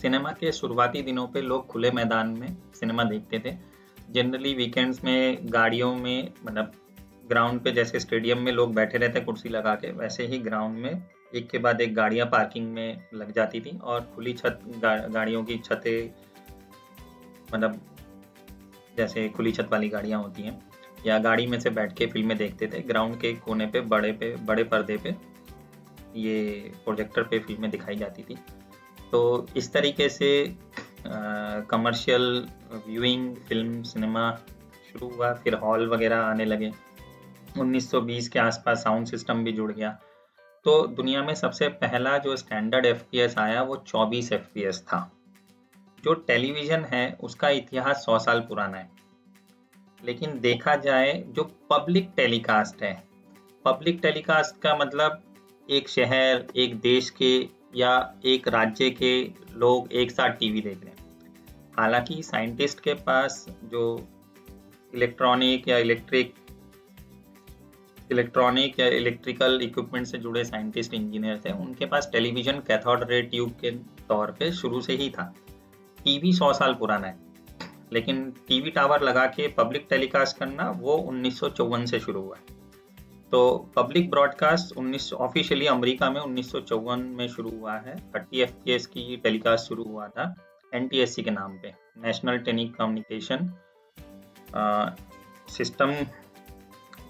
Cinema के शुरुआती दिनों पे लोग खुले मैदान में सिनेमा देखते थे। जनरली वीकेंड्स में गाड़ियों में मतलब ग्राउंड पे जैसे स्टेडियम में लोग बैठे रहते कुर्सी लगा के, वैसे ही ग्राउंड में एक के बाद एक गाड़ियां पार्किंग में लग जाती थी और खुली छत गाड़ियों की छतें मतलब जैसे खुली छत वाली गाड़ियां होती हैं या गाड़ी में से बैठ के फिल्में देखते थे। ग्राउंड के कोने पे बड़े पर्दे पे ये प्रोजेक्टर पे फिल्में दिखाई जाती थी। तो इस तरीके से कमर्शियल व्यूइंग फिल्म सिनेमा शुरू हुआ। फिर हॉल वगैरह आने लगे। 1920 के आसपास साउंड सिस्टम भी जुड़ गया। तो दुनिया में सबसे पहला जो स्टैंडर्ड एफपीएस आया वो 24 एफपीएस था। जो टेलीविजन है उसका इतिहास 100 साल पुराना है, लेकिन देखा जाए जो पब्लिक टेलीकास्ट है, पब्लिक टेलीकास्ट का मतलब एक शहर, एक देश के या एक राज्य के लोग एक साथ टीवी देख रहे हैं। हालांकि साइंटिस्ट के पास जो इलेक्ट्रॉनिक या इलेक्ट्रिकल इक्विपमेंट से जुड़े साइंटिस्ट इंजीनियर थे, उनके पास टेलीविजन कैथोड रे ट्यूब के तौर पे शुरू से ही था। टीवी 100 साल पुराना है, लेकिन टीवी टावर लगा के पब्लिक टेलीकास्ट करना वो 1954 से शुरू हुआ है। तो पब्लिक ब्रॉडकास्ट ऑफिशियली अमेरिका में 1954 में शुरू हुआ है। 30 एफपीएस की टेलीकास्ट शुरू हुआ था एनटीएससी के नाम पे, नेशनल टेलीकम्युनिकेशन सिस्टम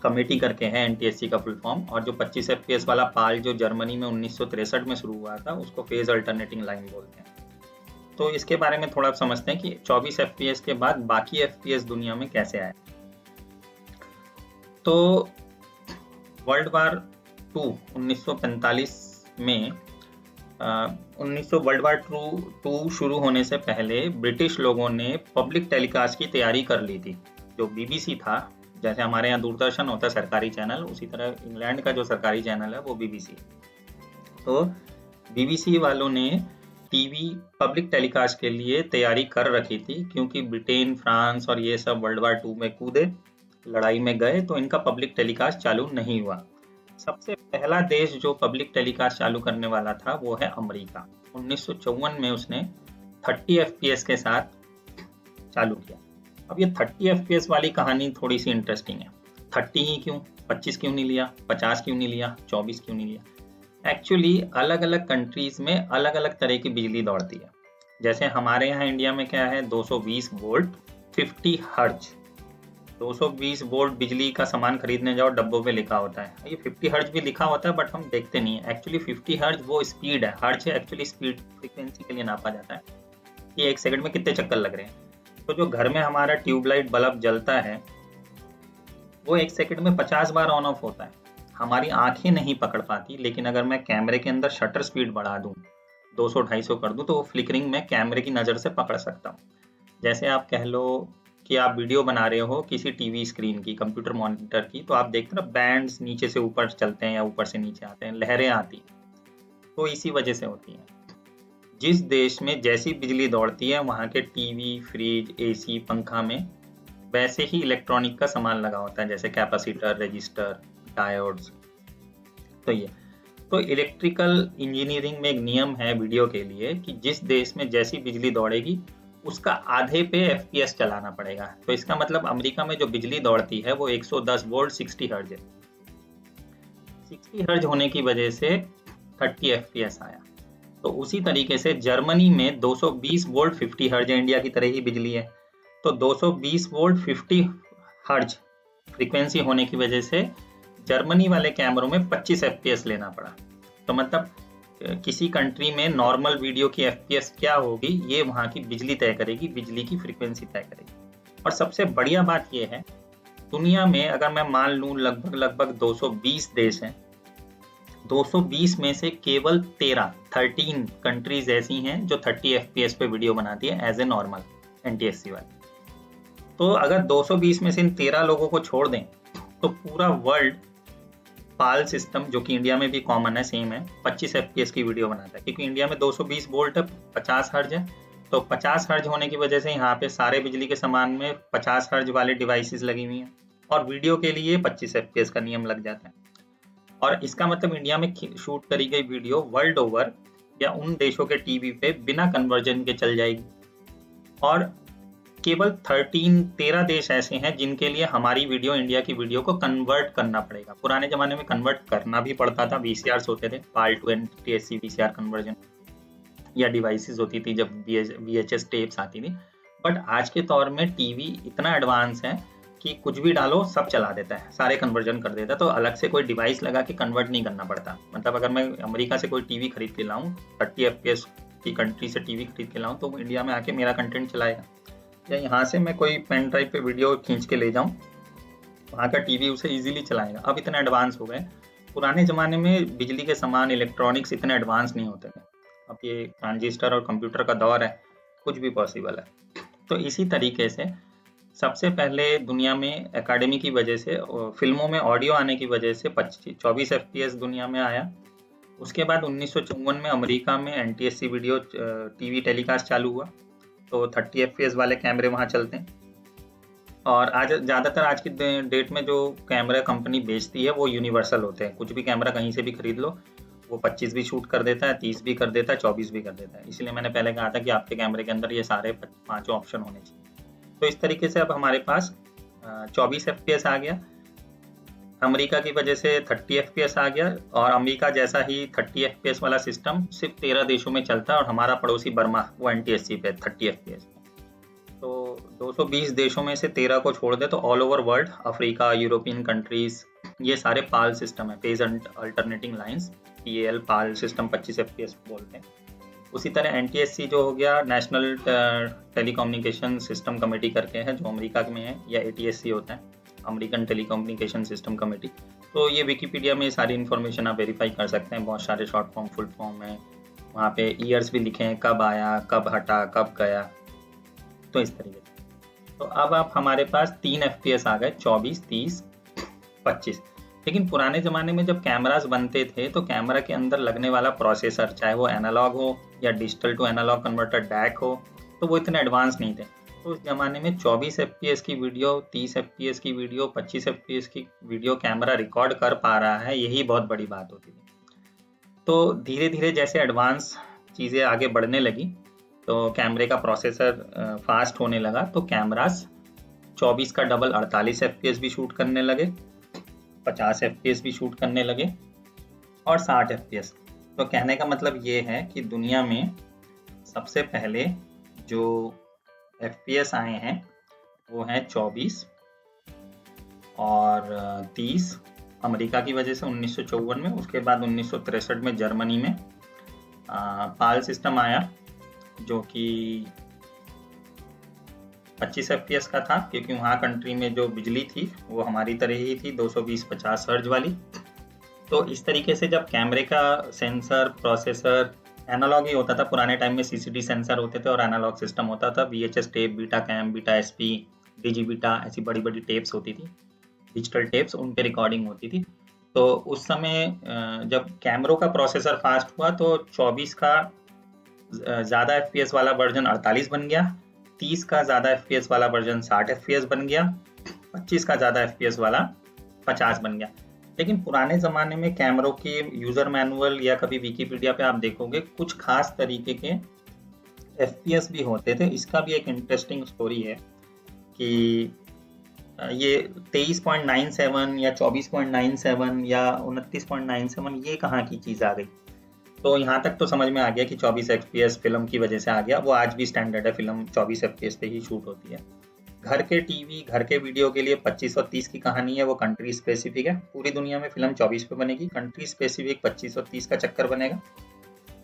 कमेटी करके है एनटीएससी का फुल फॉर्म। और जो 25 एफपीएस वाला पाल जो जर्मनी में 1963 में शुरू हुआ था, उसको फेज अल्टरनेटिंग लाइन बोलते हैं। तो इसके बारे में थोड़ा समझते हैं कि 24 एफपीएस के बाद बाकी एफपीएस दुनिया में कैसे आए। तो वर्ल्ड वार 2 1945 में वर्ल्ड वार 2 शुरू होने से पहले ब्रिटिश लोगों ने पब्लिक टेलीकास्ट की तैयारी कर ली थी। जो बीबीसी था, जैसे हमारे यहाँ दूरदर्शन होता है सरकारी चैनल, उसी तरह इंग्लैंड का जो सरकारी चैनल है वो बीबीसी। तो बीबीसी वालों ने टीवी पब्लिक टेलीकास्ट के लिए तैयारी कर रखी थी, क्योंकि ब्रिटेन, फ्रांस और ये सब वर्ल्ड वार 2 में कूदे, लड़ाई में गए, तो इनका पब्लिक टेलीकास्ट चालू नहीं हुआ। सबसे पहला देश जो पब्लिक टेलीकास्ट चालू करने वाला था वो है अमेरिका। 1954 में उसने 30 एफपीएस के साथ चालू किया। अब ये 30 एफपीएस वाली कहानी थोड़ी सी इंटरेस्टिंग है। 30 ही क्यों, 25 क्यों नहीं लिया, 50 क्यों नहीं लिया, 24 क्यों नहीं लिया? एक्चुअली अलग अलग कंट्रीज में अलग अलग तरह की बिजली दौड़ती है। जैसे हमारे यहाँ इंडिया में क्या है, 220 वोल्ट 50 हर्ज। 220 वोल्ट बिजली का सामान खरीदने जाओ, डब्बों पे लिखा होता है। ये 50 हर्ज भी लिखा होता है, बट हम देखते नहीं है। एक्चुअली 50 हर्ज वो स्पीड है, हर्ज है एक्चुअली स्पीड, फ्रीक्वेंसी के लिए नापा जाता है कि एक सेकंड में कितने चक्कर लग रहे हैं। तो जो घर में हमारा ट्यूबलाइट बल्ब जलता है वो एक सेकंड में 50 बार ऑन ऑफ होता है। हमारी आंखें नहीं पकड़ पाती, लेकिन अगर मैं कैमरे के अंदर शटर स्पीड बढ़ा दूं, 200-250 कर दूं, तो वो फ्लिकरिंग में कैमरे की नज़र से पकड़ सकता हूँ। जैसे आप कह लो कि आप वीडियो बना रहे हो किसी टीवी स्क्रीन की, कंप्यूटर मॉनिटर की, तो आप देखते हो ना बैंड्स नीचे से ऊपर चलते हैं या ऊपर से नीचे आते हैं, लहरें आती हैं, तो इसी वजह से होती हैं। जिस देश में जैसी बिजली दौड़ती है, वहाँ के टीवी, फ्रिज, एसी, पंखा में वैसे ही इलेक्ट्रॉनिक का सामान लगा होता है, जैसे कैपेसिटर, रजिस्टर, डायोड्स। तो इलेक्ट्रिकल इंजीनियरिंग में एक नियम है वीडियो के लिए कि जिस देश में जैसी बिजली दौड़ेगी उसका आधे पे एफपीएस चलाना पड़ेगा। तो इसका मतलब अमेरिका में जो बिजली दौड़ती है वो 110 वोल्ट 60 हर्ज है। 60 हर्ज होने की वजह से 30 एफपीएस आया। तो उसी तरीके से जर्मनी में 220 वोल्ट 50 हर्ज है, इंडिया की तरह ही बिजली है। तो 220 वोल्ट 50 हर्ज फ्रीक्वेंसी होने की वजह से जर्मनी वाले कैमरों में 25 एफपीएस लेना पड़ा। तो मतलब किसी कंट्री में नॉर्मल वीडियो की एफपीएस क्या होगी, ये वहाँ की बिजली तय करेगी, बिजली की फ्रीक्वेंसी तय करेगी। और सबसे बढ़िया बात यह है, दुनिया में अगर मैं मान लूँ लगभग 220 देश हैं, 220 में से केवल 13 कंट्रीज ऐसी हैं जो 30 एफपीएस पे वीडियो बनाती है एज ए नॉर्मल एनटीएससी वाली। तो अगर 220 में से इन 13 लोगों को छोड़ दें तो पूरा वर्ल्ड पाल सिस्टम, जो कि इंडिया में भी कॉमन है, सेम है, 25 एफपीएस की वीडियो बनाता है। क्योंकि इंडिया में 220 वोल्ट है, 50 हर्ज है, तो 50 हर्ज होने की वजह से यहाँ पे सारे बिजली के सामान में 50 हर्ज वाले डिवाइसेस लगी हुई हैं, और वीडियो के लिए 25 एफपीएस का नियम लग जाता है। और इसका मतलब इंडिया में शूट करी गई वीडियो वर्ल्ड ओवर या उन देशों के टीवी पे बिना कन्वर्जन के चल जाएगी। और केवल 13 देश ऐसे हैं जिनके लिए हमारी वीडियो, इंडिया की वीडियो को कन्वर्ट करना पड़ेगा। पुराने जमाने में कन्वर्ट करना भी पड़ता था, वीसीआर होते थे, पाल टू एनटीएससी वीसीआर कन्वर्जन, या डिवाइसेस होती थी जब वीएचएस टेप्स आती थी। बट आज के दौर में टीवी इतना एडवांस है कि कुछ भी डालो सब चला देता है, सारे कन्वर्जन कर देता है, तो अलग से कोई डिवाइस लगा के कन्वर्ट नहीं करना पड़ता। मतलब अगर मैं अमेरिका से कोई टीवी खरीद के लाऊं, 30 FPS की कंट्री से टीवी खरीद के लाऊं, तो वो इंडिया में आके मेरा कंटेंट चलाएगा। या यहाँ से मैं कोई पेन ड्राइव पे वीडियो खींच के ले जाऊं, वहाँ का टीवी उसे इजीली चलाएगा। अब इतना एडवांस हो गए। पुराने ज़माने में बिजली के सामान, इलेक्ट्रॉनिक्स इतने एडवांस नहीं होते थे। अब ये ट्रांजिस्टर और कंप्यूटर का दौर है, कुछ भी पॉसिबल है। तो इसी तरीके से सबसे पहले दुनिया में एकेडमी की वजह से, फिल्मों में ऑडियो आने की वजह से 24 FPS दुनिया में आया। उसके बाद 1954 में अमेरिका में एनटीएससी वीडियो टीवी टेलीकास्ट चालू हुआ, तो 30 FPS वाले कैमरे वहाँ चलते हैं। और आज ज़्यादातर आज की डेट में जो कैमरा कंपनी बेचती है वो यूनिवर्सल होते हैं। कुछ भी कैमरा कहीं से भी खरीद लो, वो 25 भी शूट कर देता है, 30 भी कर देता है, 24 भी कर देता है। इसलिए मैंने पहले कहा था कि आपके कैमरे के अंदर ये सारे 5 ऑप्शन होने चाहिए। तो इस तरीके से अब हमारे पास 24 FPS आ गया, अमेरिका की वजह से 30 FPS आ गया। और अमेरिका जैसा ही 30 FPS वाला सिस्टम सिर्फ 13 देशों में चलता है, और हमारा पड़ोसी बर्मा वो एनटीएससी पे 30 FPS। तो 220 देशों में से 13 को छोड़ दे तो all over world, Africa, European countries, ये सारे पाल सिस्टम है, फेज अल्टरनेटिंग लाइंस, PAL पाल सिस्टम 25 FPS बोलते हैं। उसी तरह एनटीएससी जो हो गया, नेशनल टेलीकम्युनिकेशन सिस्टम कमेटी करके है, जो अमेरिका में है, या ATSC होता है, अमेरिकन टेलीकम्युनिकेशन सिस्टम कमेटी। तो ये विकीपीडिया में सारी इन्फॉर्मेशन आप वेरीफाई कर सकते हैं, बहुत सारे शॉर्ट फॉर्म, फुल फॉर्म है, वहाँ पे ईयर्स भी लिखे हैं, कब आया, कब हटा, कब गया। तो इस तरीके से तो अब आप हमारे पास 3 FPS आ गए, 24, 30, 25। लेकिन पुराने ज़माने में जब कैमरास बनते थे तो कैमरा के अंदर लगने वाला प्रोसेसर, चाहे वो एनालॉग हो या digital to analogue converter DAC हो, तो वो इतने एडवांस नहीं थे। तो उस ज़माने में 24 FPS की वीडियो, 30 FPS की वीडियो, 25 FPS की वीडियो कैमरा रिकॉर्ड कर पा रहा है, यही बहुत बड़ी बात होती थी। तो धीरे धीरे जैसे एडवांस चीज़ें आगे बढ़ने लगी, तो कैमरे का प्रोसेसर फास्ट होने लगा, तो कैमरास 24 का डबल 48 FPS भी शूट करने लगे, 50 FPS भी शूट करने लगे, और 60 FPS। तो कहने का मतलब ये है कि दुनिया में सबसे पहले जो FPS आए हैं वो हैं 24 और 30 अमेरिका की वजह से 1954 में। उसके बाद 1963 में जर्मनी में पाल सिस्टम आया, जो कि 25 FPS का था, क्योंकि वहाँ कंट्री में जो बिजली थी वो हमारी तरह ही थी, 220-50 हर्ट्ज वाली। तो इस तरीके से जब कैमरे का सेंसर, प्रोसेसर एनालॉग ही होता था, पुराने टाइम में CCD सेंसर होते थे और एनालॉग सिस्टम होता था, VHS tape, Betacam, Beta SP, Digibeta, ऐसी बड़ी बड़ी टेप्स होती थी, डिजिटल टेप्स, उन पे रिकॉर्डिंग होती थी। तो उस समय जब कैमरों का प्रोसेसर फास्ट हुआ तो 24 का ज़्यादा FPS वाला वर्जन 48 बन गया, 30 का ज़्यादा FPS वाला वर्जन 60 FPS बन गया, 25 का ज़्यादा FPS वाला 50 बन गया। लेकिन पुराने ज़माने में कैमरों के यूज़र मैनुअल या कभी विकीपीडिया पे आप देखोगे कुछ खास तरीके के FPS भी होते थे। इसका भी एक इंटरेस्टिंग स्टोरी है कि ये 23.97 या 24.97 या 29.97 ये कहाँ की चीज़ आ गई। तो यहाँ तक तो समझ में आ गया कि 24 FPS फिल्म की वजह से आ गया, वो आज भी स्टैंडर्ड है, फिल्म 24 FPS पे ही शूट होती है। घर के टीवी, घर के वीडियो के लिए 25 और 30 की कहानी है, वो कंट्री स्पेसिफिक है। पूरी दुनिया में फिल्म 24 पे बनेगी, कंट्री स्पेसिफिक 25 और 30 का चक्कर बनेगा।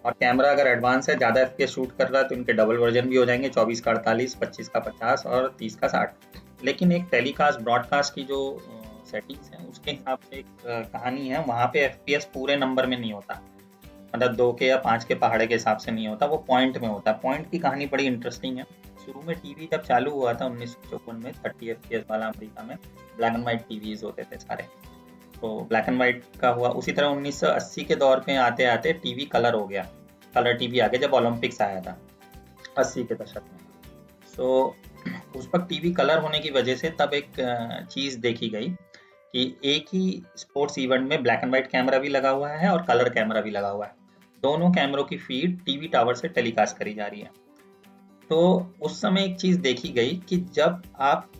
और कैमरा अगर एडवांस है, ज़्यादा FPS शूट कर रहा है, तो इनके डबल वर्जन भी हो जाएंगे, 24 का 48, 25 का 50 और 30 का 60। लेकिन एक टेलीकास्ट, ब्रॉडकास्ट की जो सेटिंग्स हैं उसके हिसाब से एक कहानी है, वहाँ पे FPS पूरे नंबर में नहीं होता, मतलब 2 के या 5 के पहाड़े के हिसाब से नहीं होता, वो पॉइंट में होता है। पॉइंट की कहानी बड़ी इंटरेस्टिंग है। शुरू में टीवी जब चालू हुआ था 1954 में, 30 FPS वाला अमेरिका में, ब्लैक एंड वाइट टीवीज होते थे सारे, तो ब्लैक एंड वाइट का हुआ। उसी तरह 1980 के दौर पे आते आते टीवी कलर हो गया, कलर टीवी आ गया जब ओलंपिक्स आया था 80 के दशक में। सो उस वक्त टीवी कलर होने की वजह से तब एक चीज़ देखी गई कि एक ही स्पोर्ट्स इवेंट में ब्लैक एंड वाइट कैमरा भी लगा हुआ है और कलर कैमरा भी लगा हुआ है। दोनों कैमरों की फीड टीवी टावर से टेलीकास्ट करी जा रही है। तो उस समय एक चीज देखी गई कि जब आप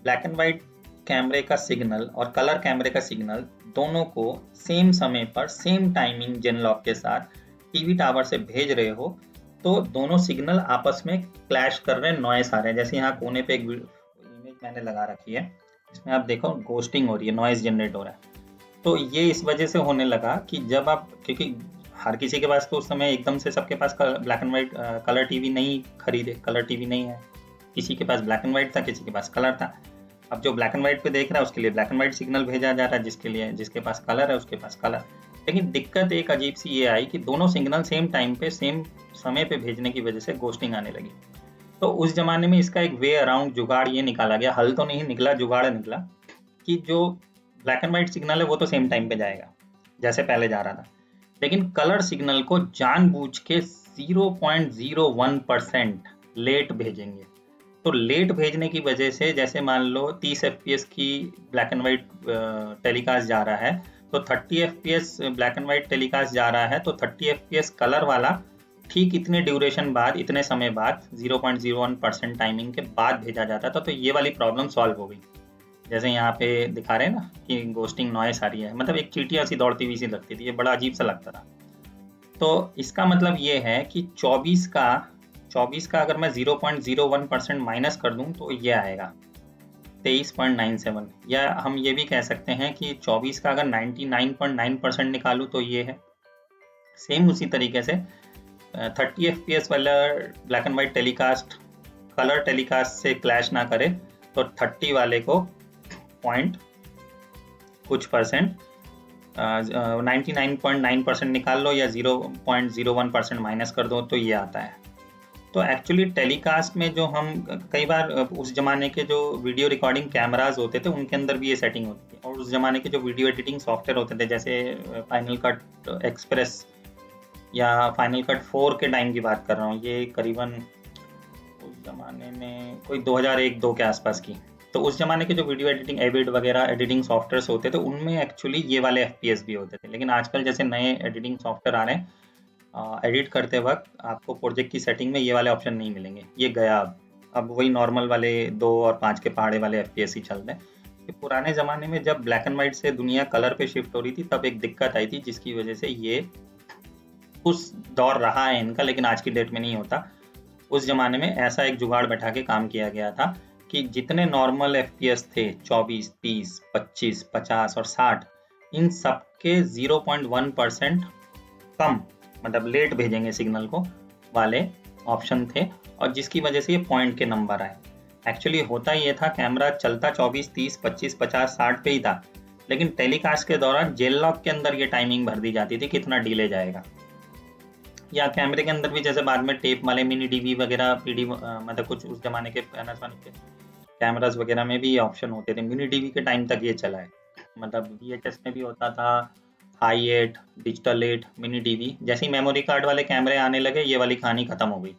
ब्लैक एंड व्हाइट कैमरे का सिग्नल और कलर कैमरे का सिग्नल दोनों को सेम समय पर सेम टाइमिंग जेन लॉक के साथ टीवी टावर से भेज रहे हो, तो दोनों सिग्नल आपस में क्लैश कर रहे हैं, नॉइस आ रहे हैं। जैसे यहाँ कोने पे एक इमेज मैंने लगा रखी है, इसमें आप देखो घोस्टिंग हो रही है, नॉइस जनरेट हो रहा है। तो ये इस वजह से होने लगा कि जब आप, क्योंकि हर किसी के पास तो उस समय एकदम से सबके पास black and white colour TV नहीं खरीदे, कलर टीवी नहीं है, किसी के पास ब्लैक एंड व्हाइट था, किसी के पास कलर था। अब जो ब्लैक एंड व्हाइट पे देख रहा है उसके लिए ब्लैक एंड व्हाइट सिग्नल भेजा जा रहा है, जिसके पास कलर है उसके पास कलर। लेकिन दिक्कत एक अजीब सी ये आई कि दोनों सिग्नल सेम टाइम पे सेम समय पे भेजने की वजह से घोस्टिंग आने लगी। तो उस जमाने में इसका एक वे अराउंड जुगाड़ ये निकाला गया, हल तो नहीं निकला, जुगाड़ निकला कि जो ब्लैक एंड व्हाइट सिग्नल है वो तो सेम टाइम पे जाएगा जैसे पहले जा रहा था, लेकिन कलर सिग्नल को जानबूझ के 0.01% लेट भेजेंगे। तो लेट भेजने की वजह से जैसे मान लो 30 एफपीएस की ब्लैक एंड व्हाइट टेलीकास्ट जा रहा है, तो 30 FPS black and white telecast जा रहा है, तो 30 एफपीएस कलर वाला ठीक इतने ड्यूरेशन बाद, इतने समय बाद 0.01% टाइमिंग के बाद भेजा जाता था। तो ये वाली प्रॉब्लम सॉल्व हो गई। जैसे यहाँ पे दिखा रहे हैं ना कि घोस्टिंग नॉइस आ रही है, मतलब एक चींटियां सी दौड़ती हुई सी लगती थी, ये बड़ा अजीब सा लगता था। तो इसका मतलब ये है कि 24 का अगर मैं 0.01% माइनस कर दूं तो ये आएगा 23.97। या हम ये भी कह सकते हैं कि 24 का अगर 99.9% निकालूं तो ये है। सेम उसी तरीके से 30 एफपीएस वाला black and white telecast colour telecast से क्लैश ना करे, तो 30 वाले को पॉइंट कुछ परसेंट 99.9% निकाल लो या 0.01% माइनस कर दो तो ये आता है। तो एक्चुअली टेलीकास्ट में जो हम कई बार उस जमाने के जो वीडियो रिकॉर्डिंग कैमराज होते थे उनके अंदर भी ये सेटिंग होती थी, और उस जमाने के जो वीडियो एडिटिंग सॉफ्टवेयर होते थे जैसे फाइनल कट एक्सप्रेस या फाइनल कट 4 के टाइम की बात कर रहा हूँ, ये करीबन उस जमाने में कोई 2001-2 के आसपास की। तो उस जमाने के जो वीडियो एडिटिंग एविड वगैरह एडिटिंग सॉफ्टवेयर्स होते थे उनमें एक्चुअली ये वाले एफपीएस भी होते थे। लेकिन आजकल जैसे नए एडिटिंग सॉफ्टवेयर आ रहे हैं, एडिट करते वक्त आपको प्रोजेक्ट की सेटिंग में ये वाले ऑप्शन नहीं मिलेंगे, ये गया। अब वही नॉर्मल वाले 2 और 5 के पहाड़े वाले एफपीएस ही चलते हैं। कि पुराने ज़माने में जब ब्लैक एंड वाइट से दुनिया कलर पे शिफ्ट हो रही थी तब एक दिक्कत आई थी, जिसकी वजह से ये उस दौर रहा है इनका, लेकिन आज की डेट में नहीं होता। उस जमाने में ऐसा एक जुगाड़ बैठा के काम किया गया था कि जितने नॉर्मल एफपीएस थे 24, 30, 25, 50 और 60, इन सब के 0.1% कम, मतलब लेट भेजेंगे सिग्नल को वाले ऑप्शन थे, और जिसकी वजह से ये पॉइंट के नंबर आए। एक्चुअली होता ये था, कैमरा चलता 24, 30, 25, 50, 60 पे ही था, लेकिन टेलीकास्ट के दौरान जेल लॉक के अंदर ये टाइमिंग भर दी जाती थी कितना डिले जाएगा। या कैमरे के अंदर भी जैसे बाद में टेप वाले मिनी डीवी वगैरह पीडी, मतलब कुछ उस जमाने के पैनासोनिक के कैमरास वगैरह में भी ये ऑप्शन होते थे। मिनी डीवी के टाइम तक ये चला है, मतलब वीएचएस में भी होता था, हाई 8, डिजिटल 8, मिनी डीवी। जैसे ही मेमोरी कार्ड वाले कैमरे आने लगे ये वाली कहानी खत्म हो गई,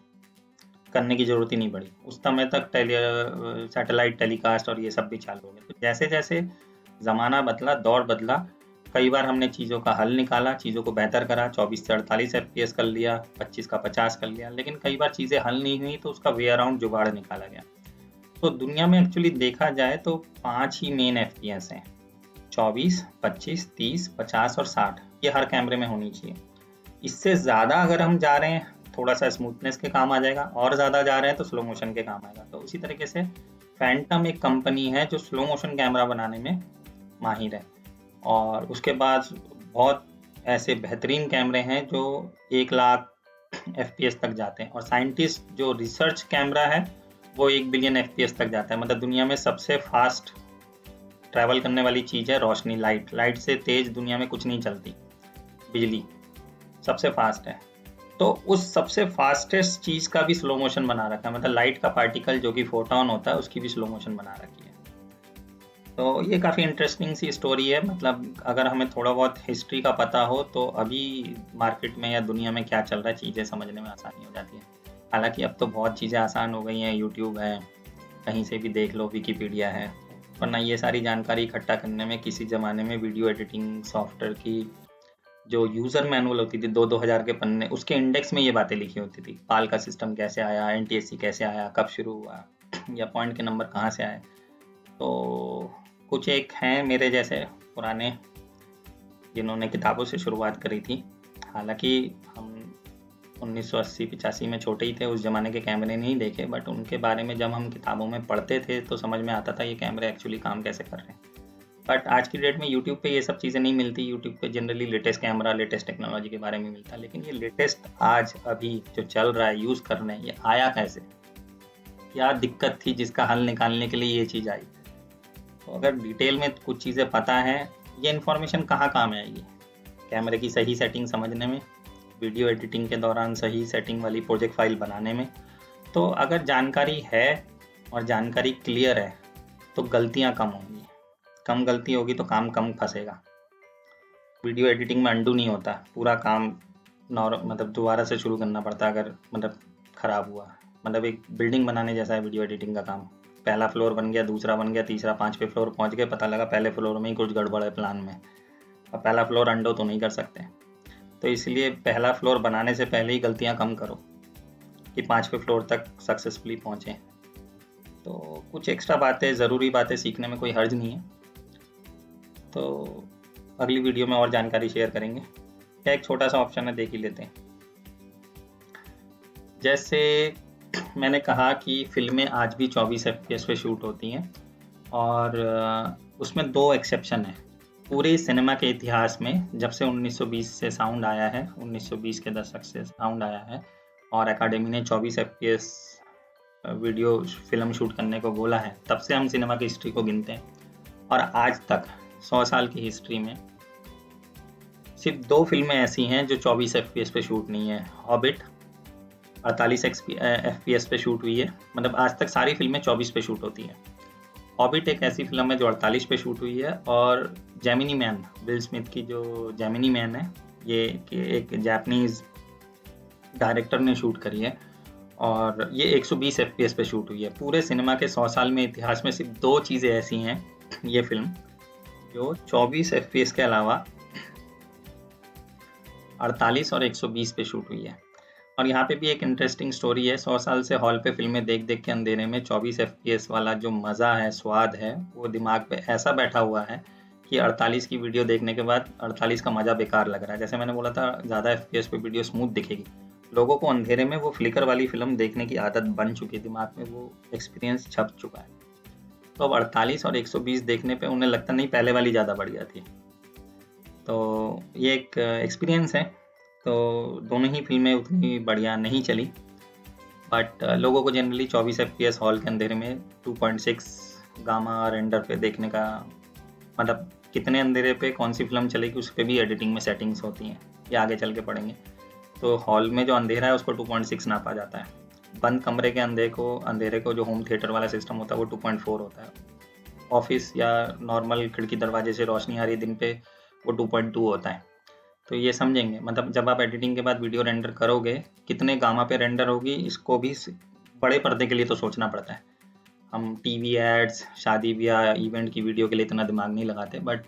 करने की जरूरत ही नहीं पड़ी। उस समय तक सैटेलाइट टेलीकास्ट और ये सब भी चालू हो गए। तो जैसे जैसे ज़माना बदला, दौर बदला, कई बार हमने चीज़ों का हल निकाला, चीज़ों को बेहतर करा, 24 से 48 एफपीएस कर लिया, 25 का 50 कर लिया, लेकिन कई बार चीज़ें हल नहीं हुई तो उसका वे अराउंड जुगाड़ निकाला गया। तो दुनिया में एक्चुअली देखा जाए तो 5 ही मेन एफपीएस हैं, 24, 25, 30, 50 और 60। ये हर कैमरे में होनी चाहिए। इससे ज़्यादा अगर हम जा रहे हैं थोड़ा सा स्मूथनेस के काम आ जाएगा, और ज़्यादा जा रहे हैं तो स्लो मोशन के काम आएगा। तो उसी तरीके से फैंटम एक कंपनी है जो स्लो मोशन कैमरा बनाने में माहिर है, और उसके बाद बहुत ऐसे बेहतरीन कैमरे हैं जो 1 लाख एफपीएस तक जाते हैं। और साइंटिस्ट जो रिसर्च कैमरा है वो 1 बिलियन एफपीएस तक जाता है। मतलब दुनिया में सबसे फास्ट ट्रैवल करने वाली चीज़ है रोशनी, लाइट से तेज दुनिया में कुछ नहीं चलती, बिजली सबसे फास्ट है। तो उस सबसे फास्टेस्ट चीज़ का भी स्लो मोशन बना रखा है, मतलब लाइट का पार्टिकल जो कि फोटोन होता है उसकी भी स्लो मोशन बना रखी है। तो ये काफ़ी इंटरेस्टिंग सी स्टोरी है। मतलब अगर हमें थोड़ा बहुत हिस्ट्री का पता हो तो अभी मार्केट में या दुनिया में क्या चल रहा है चीज़ें समझने में आसानी हो जाती है। हालांकि अब तो बहुत चीज़ें आसान हो गई हैं, यूट्यूब है, कहीं से भी देख लो, विकीपीडिया है, वरना ये सारी जानकारी इकट्ठा करने में किसी ज़माने में वीडियो एडिटिंग सॉफ्टवेयर की जो यूजर मैनुअल होती थी 2-2000 के पन्ने, उसके इंडेक्स में ये बातें लिखी होती थी। पाल का सिस्टम कैसे आया, एनटीएससी कैसे आया, कब शुरू हुआ, या पॉइंट के नंबर कहाँ से आए। तो कुछ एक हैं मेरे जैसे पुराने जिन्होंने किताबों से शुरुआत करी थी। हालांकि हम 1980-85 में छोटे ही थे, उस ज़माने के कैमरे नहीं देखे, बट उनके बारे में जब हम किताबों में पढ़ते थे तो समझ में आता था ये कैमरे एक्चुअली काम कैसे कर रहे हैं। बट आज की डेट में यूट्यूब पे ये सब चीज़ें नहीं मिलती। यूट्यूब पे generally latest camera, latest technology के बारे में मिलता है, लेकिन ये लेटेस्ट आज अभी जो चल रहा है, यूज़ कर रहे हैं, ये आया कैसे, क्या दिक्कत थी जिसका हल निकालने के लिए ये चीज़ आई। तो अगर डिटेल में कुछ चीज़ें पता है, ये इन्फॉर्मेशन कहाँ काम आएगी? कैमरे की सही सेटिंग समझने में, वीडियो एडिटिंग के दौरान सही सेटिंग वाली प्रोजेक्ट फाइल बनाने में। तो अगर जानकारी है और जानकारी क्लियर है तो गलतियाँ कम होंगी। कम गलती होगी तो काम कम फंसेगा। वीडियो एडिटिंग में अंडू नहीं होता, पूरा काम मतलब दोबारा से शुरू करना पड़ता है अगर मतलब ख़राब हुआ। मतलब एक बिल्डिंग बनाने जैसा है वीडियो एडिटिंग का काम। पहला फ्लोर बन गया, दूसरा बन गया, तीसरा, 5वें फ्लोर पहुंच गए, पता लगा पहले फ्लोर में ही कुछ गड़बड़ है प्लान में। अब पहला फ्लोर अंडो तो नहीं कर सकते, तो इसलिए पहला फ्लोर बनाने से पहले ही गलतियां कम करो कि 5वें फ्लोर तक सक्सेसफुली पहुँचें। तो कुछ एक्स्ट्रा बातें, ज़रूरी बातें सीखने में कोई हर्ज नहीं है। तो अगली वीडियो में और जानकारी शेयर करेंगे। क्या एक छोटा सा ऑप्शन है, देख ही लेते हैं। जैसे मैंने कहा कि फिल्में आज भी 24 FPS पे शूट होती हैं, और उसमें 2 एक्सेप्शन है। पूरे सिनेमा के इतिहास में जब से 1920 से साउंड आया है, 1920 के दशक से साउंड आया है और एकेडमी ने 24 FPS वीडियो फिल्म शूट करने को बोला है, तब से हम सिनेमा की हिस्ट्री को गिनते हैं। और आज तक 100 साल की हिस्ट्री में सिर्फ 2 फिल्में ऐसी हैं जो 24 FPS पे शूट नहीं है। हॉबिट 48 FPS पे शूट हुई है, मतलब आज तक सारी फिल्में 24 पे शूट होती हैं। हॉबिट एक ऐसी फिल्म है जो 48 पे शूट हुई है। और जेमिनी मैन, विल स्मिथ की जो जेमिनी मैन है, ये एक जापानीज डायरेक्टर ने शूट करी है और ये 120 FPS पे शूट हुई है। पूरे सिनेमा के 100 साल में इतिहास में सिर्फ 2 चीज़ें ऐसी हैं ये फिल्म जो 24 FPS के अलावा 48 और 120 पे शूट हुई है। और यहाँ पे भी एक इंटरेस्टिंग स्टोरी है। 100 साल से हॉल पे फिल्में देख देख के अंधेरे में 24 FPS वाला जो मज़ा है, स्वाद है, वो दिमाग पे ऐसा बैठा हुआ है कि 48 की वीडियो देखने के बाद 48 का मज़ा बेकार लग रहा है। जैसे मैंने बोला था, ज़्यादा FPS पे वीडियो स्मूथ दिखेगी। लोगों को अंधेरे में वो फ्लिकर वाली फिल्म देखने की आदत बन चुकी है, दिमाग में वो एक्सपीरियंस छप चुका है। तो अब 48 और 120 देखने पे उन्हें लगता नहीं पहले वाली ज़्यादा बढ़िया थी। तो ये एक एक्सपीरियंस है। तो दोनों ही फिल्में उतनी बढ़िया नहीं चली, बट लोगों को जनरली 24 FPS हॉल के अंधेरे में 2.6 गामा रेंडर पे देखने का, मतलब कितने अंधेरे पे कौन सी फिल्म चलेगी उस पर भी एडिटिंग में सेटिंग्स होती हैं, ये आगे चल के पढ़ेंगे। तो हॉल में जो अंधेरा है उसको 2.6 नापा जाता है। बंद कमरे के अंधेरे को जो होम थिएटर वाला सिस्टम होता है वो 2.4 होता है। ऑफिस या नॉर्मल खिड़की दरवाजे से रोशनी आ रही दिन पे वो 2.2 होता है। तो ये समझेंगे, मतलब जब आप एडिटिंग के बाद वीडियो रेंडर करोगे कितने गामा पे रेंडर होगी, इसको भी बड़े पर्दे के लिए तो सोचना पड़ता है। हम टीवी एड्स, शादी ब्याह, इवेंट की वीडियो के लिए इतना दिमाग नहीं लगाते, बट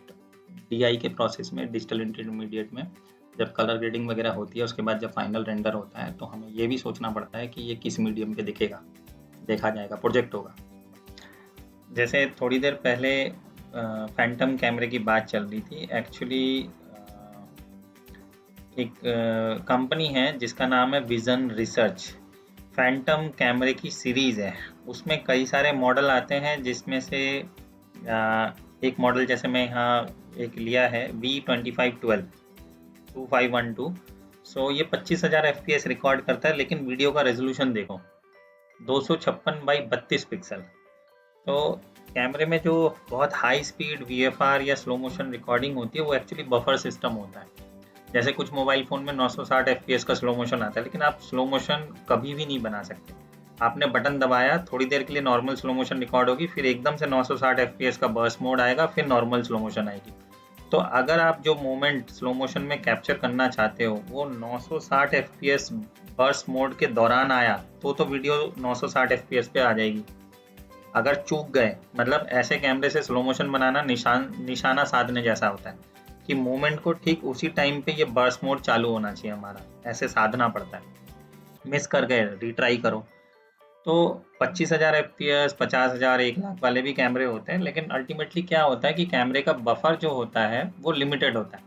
DI के प्रोसेस में, डिजिटल इंटरमीडिएट में जब कलर ग्रेडिंग वगैरह होती है, उसके बाद जब फाइनल रेंडर होता है तो हमें ये भी सोचना पड़ता है कि ये किस मीडियम पे दिखेगा, देखा जाएगा, प्रोजेक्ट होगा। जैसे थोड़ी देर पहले फैंटम कैमरे की बात चल रही थी। एक्चुअली एक कंपनी है जिसका नाम है विजन रिसर्च। फैंटम कैमरे की सीरीज़ है, उसमें कई सारे मॉडल आते हैं, जिसमें से एक मॉडल जैसे मैं यहाँ एक लिया है V2512 2512। सो ये 25,000 FPS रिकॉर्ड करता है, लेकिन वीडियो का रेजोल्यूशन देखो 256x32 पिक्सल। तो कैमरे में जो बहुत हाई स्पीड VFR या स्लो मोशन रिकॉर्डिंग होती है वो एक्चुअली बफर सिस्टम होता है। जैसे कुछ मोबाइल फ़ोन में 960 FPS का स्लो मोशन आता है, लेकिन आप स्लो मोशन कभी भी नहीं बना सकते। आपने बटन दबाया, थोड़ी देर के लिए नॉर्मल स्लो मोशन रिकॉर्ड होगी, फिर एकदम से 960 FPS का बर्स्ट मोड आएगा, फिर नॉर्मल स्लो मोशन आएगी। तो अगर आप जो मोमेंट स्लो मोशन में कैप्चर करना चाहते हो वो 960 FPS बर्स्ट मोड के दौरान आया तो वीडियो 960 FPS पे आ जाएगी। अगर चूक गए, मतलब ऐसे कैमरे से स्लो मोशन बनाना निशाना साधने जैसा होता है। कि मोमेंट को ठीक उसी टाइम पे ये बर्स्ट मोड चालू होना चाहिए हमारा, ऐसे साधना पड़ता है। मिस कर गए, रिट्राई करो। तो 25,000 FPS, 50,000, 1 लाख वाले भी कैमरे होते हैं, लेकिन अल्टीमेटली क्या होता है कि कैमरे का बफर जो होता है वो लिमिटेड होता है।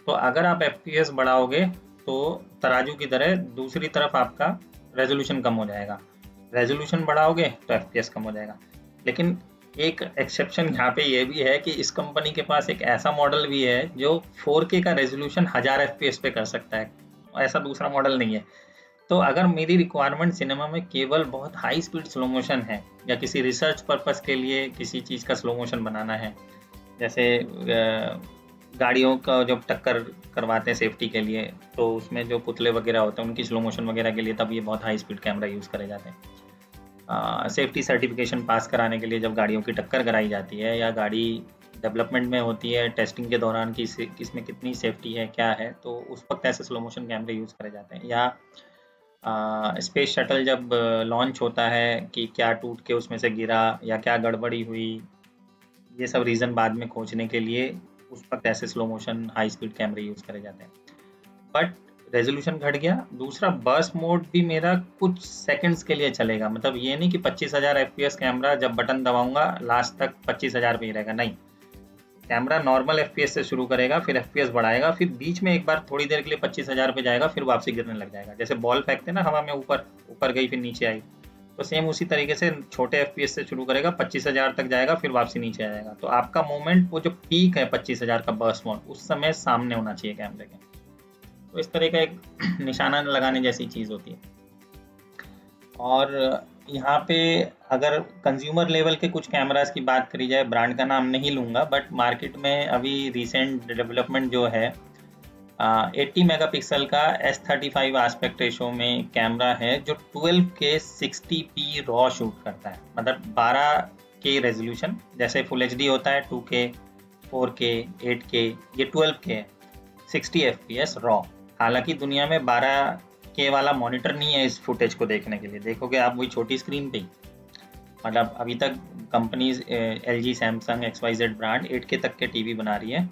तो अगर आप FPS बढ़ाओगे तो तराजू की तरह दूसरी तरफ आपका रेजोल्यूशन कम हो जाएगा, रेजोल्यूशन बढ़ाओगे तो FPS कम हो जाएगा। लेकिन एक एक्सेप्शन यहाँ पे ये भी है कि इस कंपनी के पास एक ऐसा मॉडल भी है जो 4K का रेजोल्यूशन 1000 FPS पे कर सकता है, ऐसा दूसरा मॉडल नहीं है। तो अगर मेरी रिक्वायरमेंट सिनेमा में केवल बहुत हाई स्पीड स्लो मोशन है या किसी रिसर्च पर्पस के लिए किसी चीज़ का स्लो मोशन बनाना है, जैसे गाड़ियों का जब टक्कर करवाते हैं सेफ्टी के लिए, तो उसमें जो पुतले वगैरह होते हैं उनकी स्लो मोशन वगैरह के लिए तब ये बहुत हाई स्पीड कैमरा यूज़ करे जाते हैं। सेफ्टी सर्टिफिकेशन पास कराने के लिए जब गाड़ियों की टक्कर कराई जाती है या गाड़ी डेवलपमेंट में होती है टेस्टिंग के दौरान कि इसमें कितनी सेफ्टी है क्या है, तो उस वक्त ऐसे स्लो मोशन कैमरे यूज़ करे जाते हैं। या स्पेस शटल जब लॉन्च होता है कि क्या टूट के उसमें से गिरा या क्या गड़बड़ी हुई, ये सब रीज़न बाद में खोजने के लिए उस वक्त ऐसे स्लो मोशन हाई स्पीड कैमरे यूज़ करे जाते हैं। बट रेजोल्यूशन घट गया। दूसरा, बर्स्ट मोड भी मेरा कुछ सेकंड्स के लिए चलेगा, मतलब ये नहीं कि 25,000 FPS कैमरा जब बटन दबाऊंगा लास्ट तक 25,000 पे ही रहेगा, नहीं। कैमरा नॉर्मल FPS से शुरू करेगा, फिर FPS बढ़ाएगा, फिर बीच में एक बार थोड़ी देर के लिए 25,000 पे जाएगा, फिर वापसी गिरने लग जाएगा। जैसे बॉल फेंकते ना हवा में, ऊपर ऊपर गई फिर नीचे आई, तो सेम उसी तरीके से छोटे FPS से शुरू करेगा, 25,000 तक जाएगा, फिर वापसी नीचे आ जाएगा। तो आपका मोमेंट वो जो पीक है 25,000 का बर्स्ट मोड, उस समय सामने होना चाहिए कैमरे के। तो इस तरह का एक निशाना लगाने जैसी चीज़ होती है। और यहाँ पे अगर कंज्यूमर लेवल के कुछ कैमरास की बात करी जाए, ब्रांड का नाम नहीं लूँगा, बट मार्केट में अभी रिसेंट डेवलपमेंट जो है 80 मेगापिक्सल का S35 आस्पेक्ट रेशो में कैमरा है जो 12K 60p रॉ शूट करता है, मतलब 12K रेजोल्यूशन। जैसे फुल HD होता है 2K, 4K, 8K, ये 12K है, 60 FPS रॉ। हालांकि दुनिया में 12K वाला मॉनिटर नहीं है इस फुटेज को देखने के लिए, देखोगे आप वही छोटी स्क्रीन पे ही। मतलब अभी तक companies LG, Samsung, XYZ brand 8K तक के टीवी बना रही है,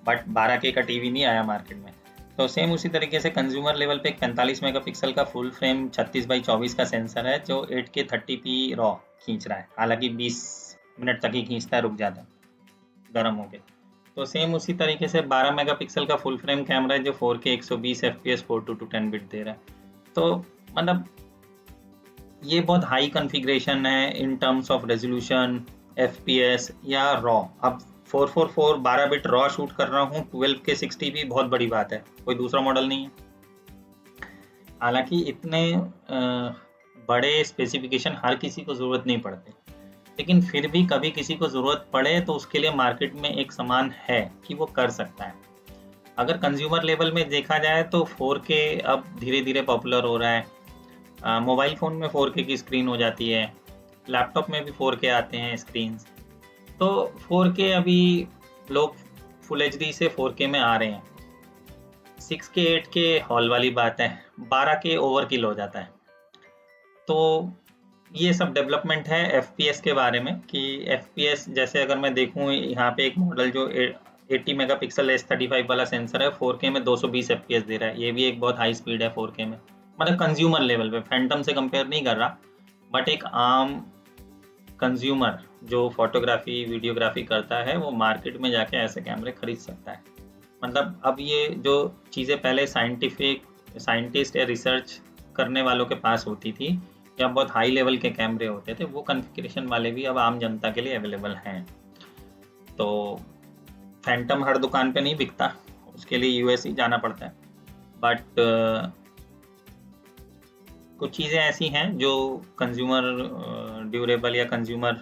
बट 12K का टीवी नहीं आया मार्केट में। तो सेम उसी तरीके से कंज्यूमर लेवल पे एक 45 मेगापिक्सल का फुल फ्रेम 36x24 का सेंसर है जो 8K 30p रॉ खींच रहा है। हालांकि 20 मिनट तक ही खींचता है, रुक जाता है गर्म हो गया। तो सेम उसी तरीके से 12 मेगापिक्सल का फुल फ्रेम कैमरा है जो 4K 120 FPS 4:2 10 बिट दे रहा है। तो मतलब ये बहुत हाई कॉन्फ़िगरेशन है in terms of resolution, FPS या रॉ। अब 444 12 बिट रॉ शूट कर रहा हूँ 12K 60p, बहुत बड़ी बात है, कोई दूसरा मॉडल नहीं है। हालांकि इतने बड़े स्पेसिफिकेशन हर किसी को ज़रूरत नहीं पड़ते, लेकिन फिर भी कभी किसी को ज़रूरत पड़े तो उसके लिए मार्केट में एक सामान है कि वो कर सकता है। अगर कंज्यूमर लेवल में देखा जाए तो 4K अब धीरे धीरे पॉपुलर हो रहा है। मोबाइल फ़ोन में 4K की स्क्रीन हो जाती है, लैपटॉप में भी 4K आते हैं स्क्रीन्स। तो 4K अभी लोग फुल HD से 4K में आ रहे हैं। 6K 8K हॉल वाली बात है, 12K ओवरकिल हो जाता है। तो ये सब डेवलपमेंट है FPS के बारे में कि FPS जैसे अगर मैं देखूँ यहाँ पे एक मॉडल जो 80 मेगापिक्सल S35 वाला सेंसर है 4K में 220 FPS दे रहा है, ये भी एक बहुत हाई स्पीड है 4K में। मतलब कंज्यूमर लेवल पे, फैंटम से कंपेयर नहीं कर रहा, बट एक आम कंज्यूमर जो फोटोग्राफी वीडियोग्राफी करता है वो मार्केट में जाके ऐसे कैमरे खरीद सकता है। मतलब अब ये जो चीज़ें पहले साइंटिस्ट या रिसर्च करने वालों के पास होती थी या बहुत हाई लेवल के कैमरे होते थे, वो कॉन्फ़िगरेशन वाले भी अब आम जनता के लिए अवेलेबल हैं। तो फैंटम हर दुकान पे नहीं बिकता, उसके लिए US ही जाना पड़ता है। बट कुछ चीज़ें ऐसी हैं जो कंज्यूमर ड्यूरेबल या कंज्यूमर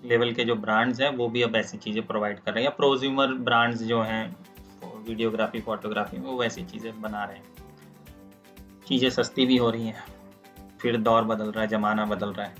लेवल के जो ब्रांड्स हैं वो भी अब ऐसी चीज़ें प्रोवाइड कर रहे हैं, या प्रोज्यूमर ब्रांड्स जो हैं वीडियोग्राफी फोटोग्राफी में वो वैसी चीज़ें बना रहे हैं। चीज़ें सस्ती भी हो रही हैं, फिर दौर बदल रहा है, ज़माना बदल रहा है।